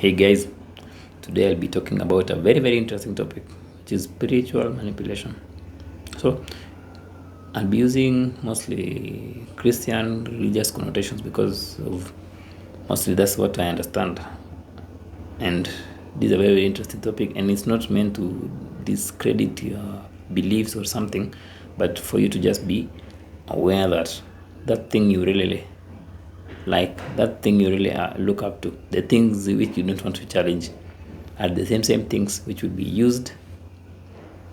Hey guys, today I'll be talking about a very interesting topic, which is spiritual manipulation. So, I'll be using mostly Christian religious connotations because of mostly that's what I understand. And this is a very interesting topic, and it's not meant to discredit your beliefs or something, but for you to just be aware that that thing you really like, that thing you really look up to, the things which you don't want to challenge, are the same things which will be used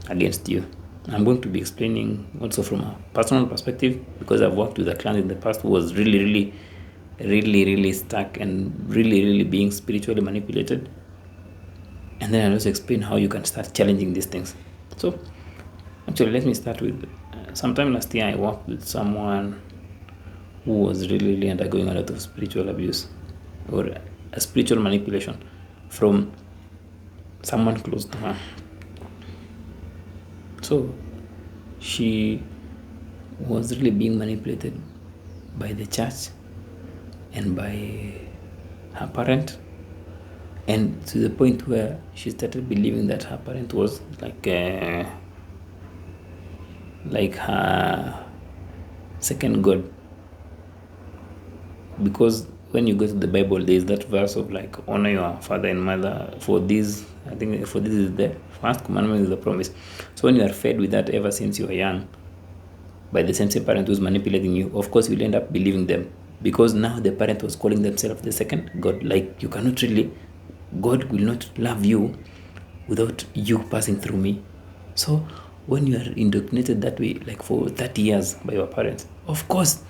against you. I'm going to be explaining also from a personal perspective because I've worked with a client in the past who was really stuck and really being spiritually manipulated. And then I'll also explain how you can start challenging these things. So, actually, let me start with sometime last year I worked with someone who was really undergoing a lot of spiritual abuse or a spiritual manipulation from someone close to her. So she was really being manipulated by the church and by her parent, and to the point where she started believing that her parent was like her second god, because when you go to the Bible, there is that verse of like honor your father and mother. For this, I think for this is the first commandment, is the promise. So when you are fed with that ever since you are young, by the same parent who's manipulating you, of course you'll end up believing them, because now the parent was calling themselves the second God. Like, you cannot really, God will not love you without you passing through me. So when you are indoctrinated that way, like for 30 years by your parents, of course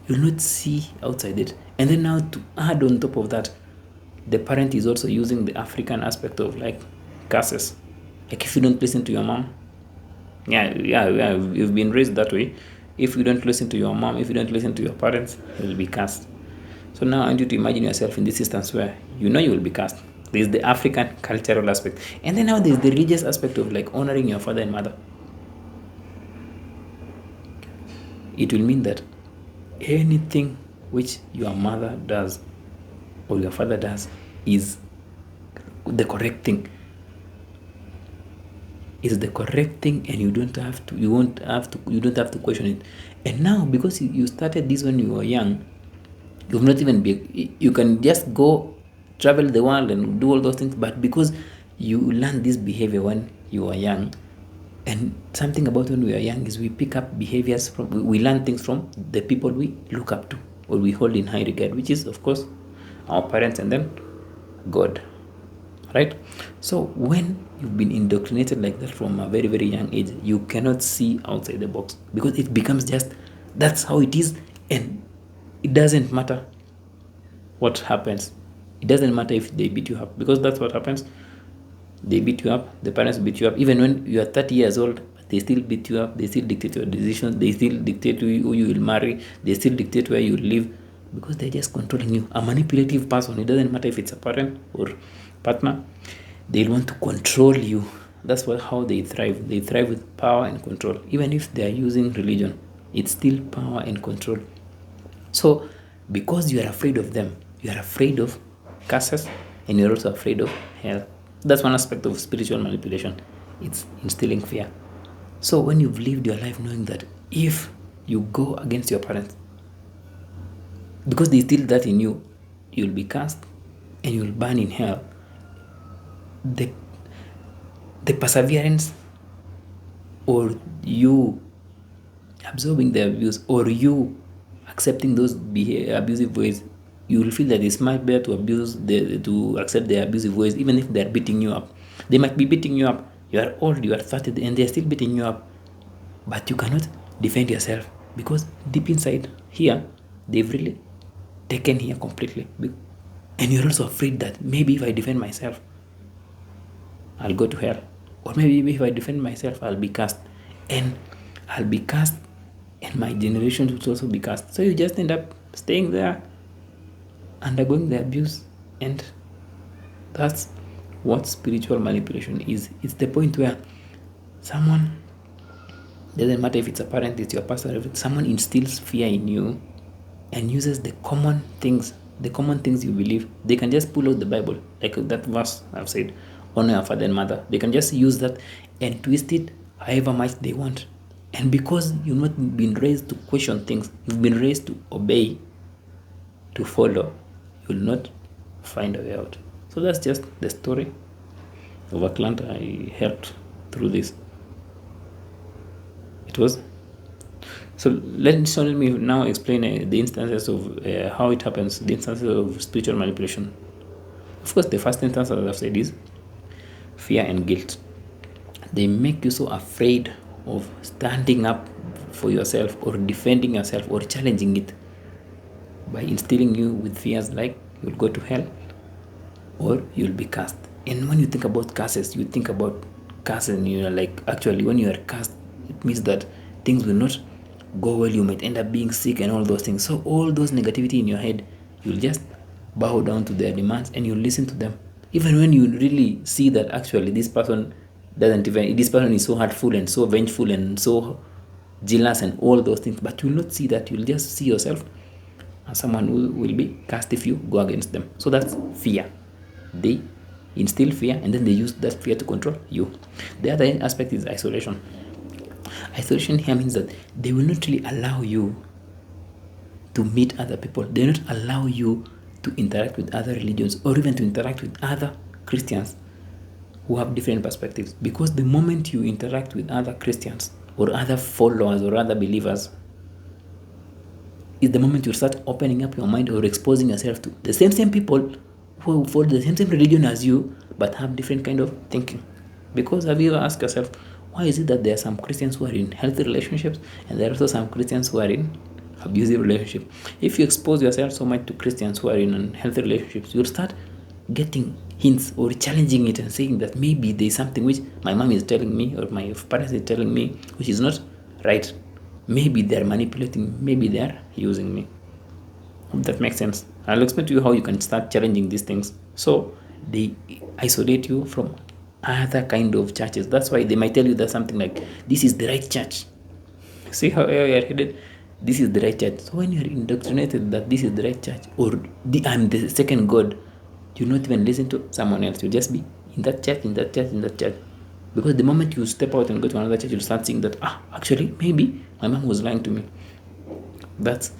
you'll not see outside it. And then now to add on top of that, the parent is also using the African aspect of like curses. Like, if you don't listen to your mom, you've been raised that way. If you don't listen to your mom, if you don't listen to your parents, you will be cursed. So now I want you to imagine yourself in this instance where you know you will be cursed. There's the African cultural aspect, and then now there's the religious aspect of like honoring your father and mother. It will mean that anything which your mother does or your father does is the correct thing. Is the correct thing, and you don't have to question it. And now, because you started this when you were young, you've not even you can just go travel the world and do all those things, but because you learn this behavior when you are young. And something about when we are young is we pick up behaviors from, we learn things from the people we look up to or we hold in high regard, which is of course our parents and then God, right? So when you've been indoctrinated like that from a very young age, you cannot see outside the box, because it becomes just, that's how it is. And it doesn't matter what happens. It doesn't matter if they beat you up, because that's what happens. They beat you up, the parents beat you up, even when you are 30 years old, they still beat you up, they still dictate your decisions, they still dictate who you will marry, they still dictate where you live, because they're just controlling you. A manipulative person, it doesn't matter if it's a parent or partner, they want to control you. That's how they thrive. They thrive with power and control. Even if they are using religion, it's still power and control. So because you are afraid of them, you are afraid of curses, and you're also afraid of hell. That's one aspect of spiritual manipulation. It's instilling fear. So when you've lived your life knowing that if you go against your parents, because they instill that in you, you'll be cast and you'll burn in hell. The perseverance, or you absorbing the abuse, or you accepting those abusive ways, you will feel that it's much better to accept the abusive ways, even if they're beating you up. They might be beating you up. You are old, you are 30, and they're still beating you up. But you cannot defend yourself, because deep inside here, they've really taken here completely. And you're also afraid that maybe if I defend myself, I'll go to hell. Or maybe if I defend myself, I'll be cast. And I'll be cast, and my generation will also be cast. So you just end up staying there, undergoing the abuse. And that's what spiritual manipulation is. It's the point where someone, doesn't matter if it's a parent, it's your pastor, if someone instills fear in you and uses the common things the common things you believe. They can just pull out the Bible, like that verse I've said, honor your father and mother. They can just use that and twist it however much they want. And because you've not been raised to question things, you've been raised to obey, to follow, you'll not find a way out. So that's just the story of a client I helped through this. It was so. Let me now explain the instances of how it happens, the instances of spiritual manipulation. Of course, the first instance, as I've said, is fear and guilt. They make you so afraid of standing up for yourself or defending yourself or challenging it by instilling you with fears like you'll go to hell or you'll be cursed. And when you think about curses, you think about curses and you're like, actually, when you are cursed, it means that things will not go well. You might end up being sick and all those things. So all those negativity in your head, you'll just bow down to their demands and you'll listen to them. Even when you really see that actually this person is so hurtful and so vengeful and so jealous and all those things, but you'll not see that. You'll just see yourself as someone who will be cast if you go against them. So that's fear. They instill fear and then they use that fear to control you. The other aspect is isolation. Isolation here means that they will not really allow you to meet other people. They will not allow you to interact with other religions or even to interact with other Christians who have different perspectives. Because the moment you interact with other Christians or other followers or other believers is the moment you start opening up your mind or exposing yourself to the same people who follow the same religion as you but have different kind of thinking. Because have you ever asked yourself, why is it that there are some Christians who are in healthy relationships and there are also some Christians who are in abusive relationships? If you expose yourself so much to Christians who are in unhealthy relationships, you'll start getting hints or challenging it and saying that maybe there's something which my mom is telling me or my parents is telling me which is not right. Maybe they're manipulating, maybe they're using me. Hope that makes sense. I'll explain to you how you can start challenging these things. So they isolate you from other kind of churches. That's why they might tell you that something like, this is the right church. See how you're headed? This is the right church. So when you're indoctrinated that this is the right church or I'm the second God, you'll not even listen to someone else. You'll just be in that church, in that church, in that church. Because the moment you step out and go to another church, you'll start seeing that, actually, maybe my mom was lying to me. That's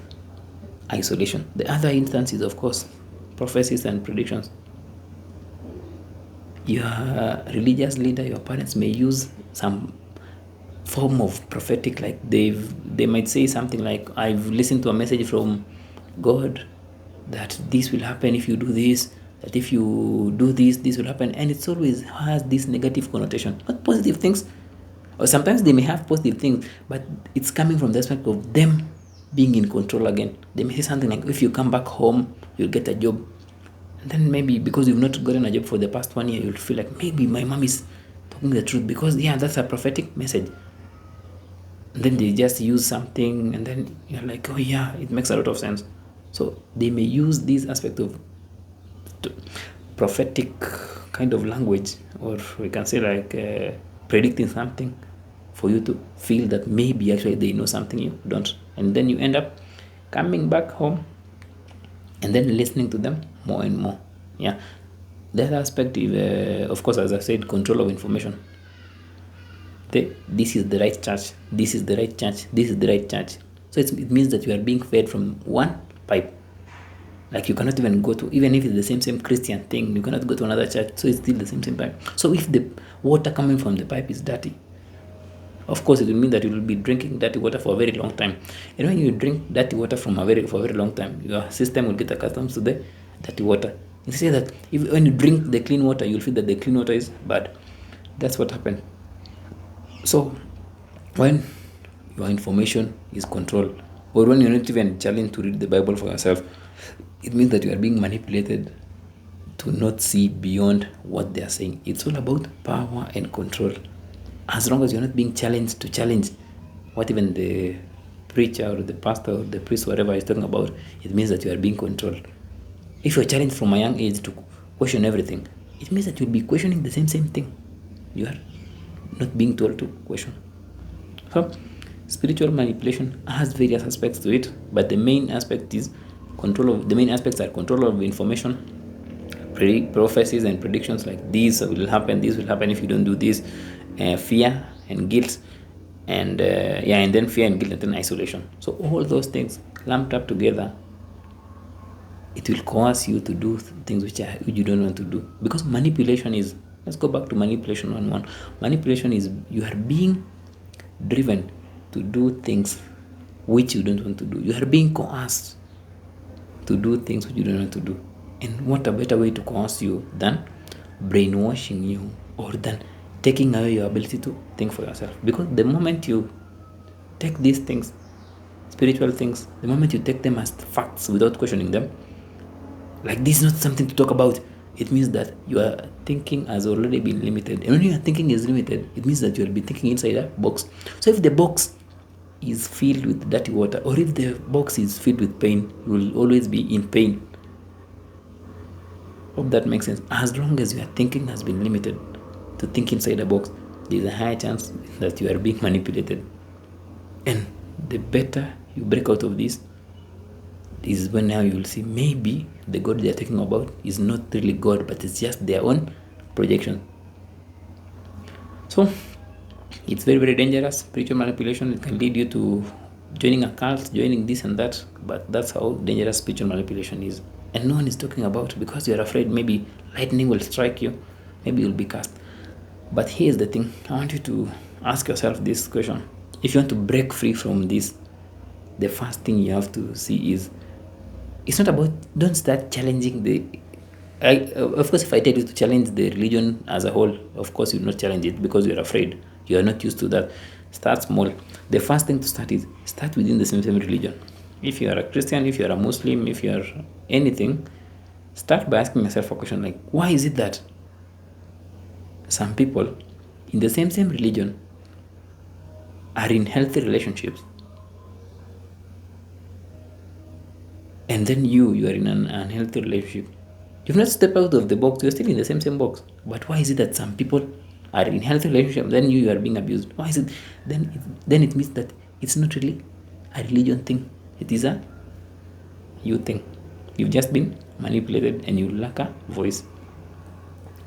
isolation. The other instance is, of course, prophecies and predictions. Your religious leader, your parents may use some form of prophetic, like they might say something like, I've listened to a message from God that this will happen if you do this, that if you do this, this will happen. And it always has this negative connotation, not positive things. Or sometimes they may have positive things, but it's coming from the aspect of them being in control again. They may say something like, if you come back home, you'll get a job. And then maybe because you've not gotten a job for the past 1 year, you'll feel like maybe my mom is talking the truth because, that's a prophetic message. And then they just use something and then you're like, oh yeah, it makes a lot of sense. So they may use this aspect of prophetic kind of language, or we can say like predicting something for you to feel that maybe actually they know something you don't. And then you end up coming back home and then listening to them more and more. Yeah. The other aspect is, of course, as I said, control of information. This is the right church, this is the right church, this is the right church. So it means that you are being fed from one pipe. Like you cannot even go to, even if it's the same Christian thing, you cannot go to another church. So it's still the same pipe. So if the water coming from the pipe is dirty, of course it will mean that you will be drinking dirty water for a very long time. And when you drink dirty water for a very long time, your system will get accustomed to the dirty water. You say that when you drink the clean water, you'll feel that the clean water is bad. That's what happened. So when your information is controlled, or when you're not even challenged to read the Bible for yourself, it means that you are being manipulated to not see beyond what they are saying. It's all about power and control. As long as you're not being challenged to challenge what even the preacher or the pastor or the priest, whatever is talking about, it means that you are being controlled. If you're challenged from a young age to question everything, it means that you'll be questioning the same thing. You are not being told to question. So spiritual manipulation has various aspects to it, but the main aspect is control of the main aspects are control of information, prophecies and predictions like this will happen if you don't do this, fear and guilt, and and then fear and guilt and then isolation. So all those things lumped up together, it will cause you to do things which you don't want to do, because manipulation is, let's go back to manipulation 1:1. Manipulation is you are being driven to do things which you don't want to do. You are being coerced to do things which you don't want to do. And what a better way to coerce you than brainwashing you, or than taking away your ability to think for yourself? Because the moment you take these things, spiritual things, the moment you take them as facts without questioning them, like this is not something to talk about, it means that your thinking has already been limited. And when your thinking is limited, it means that you will be thinking inside a box. So if the box is filled with dirty water, or if the box is filled with pain, you will always be in pain. Hope that makes sense. As long as your thinking has been limited to think inside a box, there is a high chance that you are being manipulated. And the better you break out of this is when now you will see maybe the God they are talking about is not really God, but it's just their own projection. So it's very, very dangerous. Spiritual manipulation, it can lead you to joining a cult, joining this and that, but that's how dangerous spiritual manipulation is. And no one is talking about it because you're afraid maybe lightning will strike you, maybe you'll be cast. But here's the thing, I want you to ask yourself this question. If you want to break free from this, the first thing you have to see is, it's not about, don't start challenging of course, if I tell you to challenge the religion as a whole, of course you'll not challenge it because you're afraid. You are not used to that. Start small. The first thing to start is, start within the same religion. If you are a Christian, if you are a Muslim, if you are anything, start by asking yourself a question like, why is it that some people in the same religion are in healthy relationships, and then you are in an unhealthy relationship? You've not stepped out of the box, you're still in the same box. But why is it that some people are in healthy relationship, then you are being abused? Why is it? Then it means that it's not really a religion thing, it is a you thing. You've just been manipulated and you lack a voice.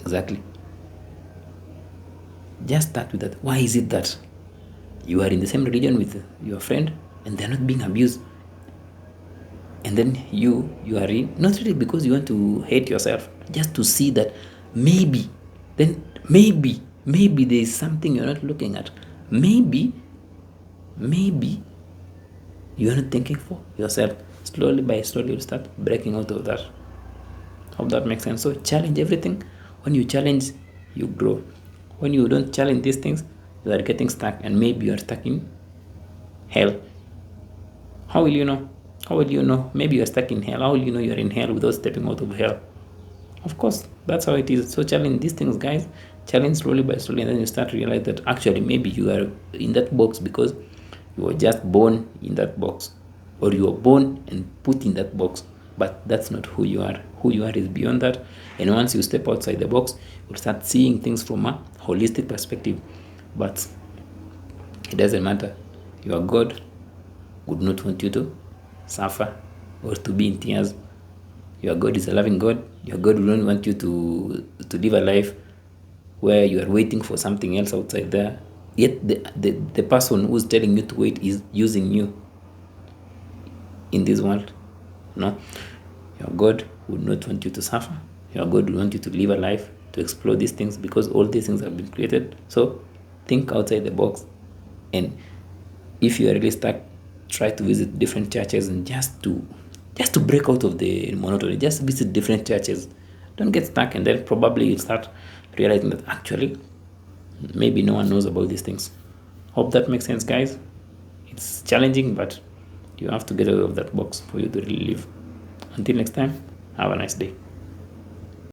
Exactly. Just start with that. Why is it that you are in the same religion with your friend and they're not being abused, and then you are in, not really because you want to hate yourself, just to see that maybe there is something you're not looking at. Maybe you're not thinking for yourself. Slowly you'll start breaking out of that. Hope that makes sense. So challenge everything. When you challenge, you grow. When you don't challenge these things, you are getting stuck, and maybe you are stuck in hell. How will you know? Maybe you are stuck in hell. How will you know you are in hell without stepping out of hell? Of course, that's how it is. So challenge these things, guys. Challenge slowly, and then you start to realize that actually maybe you are in that box because you were just born in that box, or you were born and put in that box. But that's not who you are. Who you are is beyond that. And once you step outside the box, you'll start seeing things from a holistic perspective. But it doesn't matter. Your God would not want you to suffer or to be in tears. Your God is a loving God. Your God will not want you to live a life where you are waiting for something else outside there. Yet the person who's telling you to wait is using you in this world. No. Your God would not want you to suffer. Your God would want you to live a life, to explore these things, because all these things have been created. So think outside the box. And if you are really stuck, try to visit different churches, and just to break out of the monotony, just visit different churches. Don't get stuck, and then probably you'll start realizing that actually maybe no one knows about these things. Hope that makes sense, guys. It's challenging, but you have to get out of that box for you to really live. Until next time, have a nice day.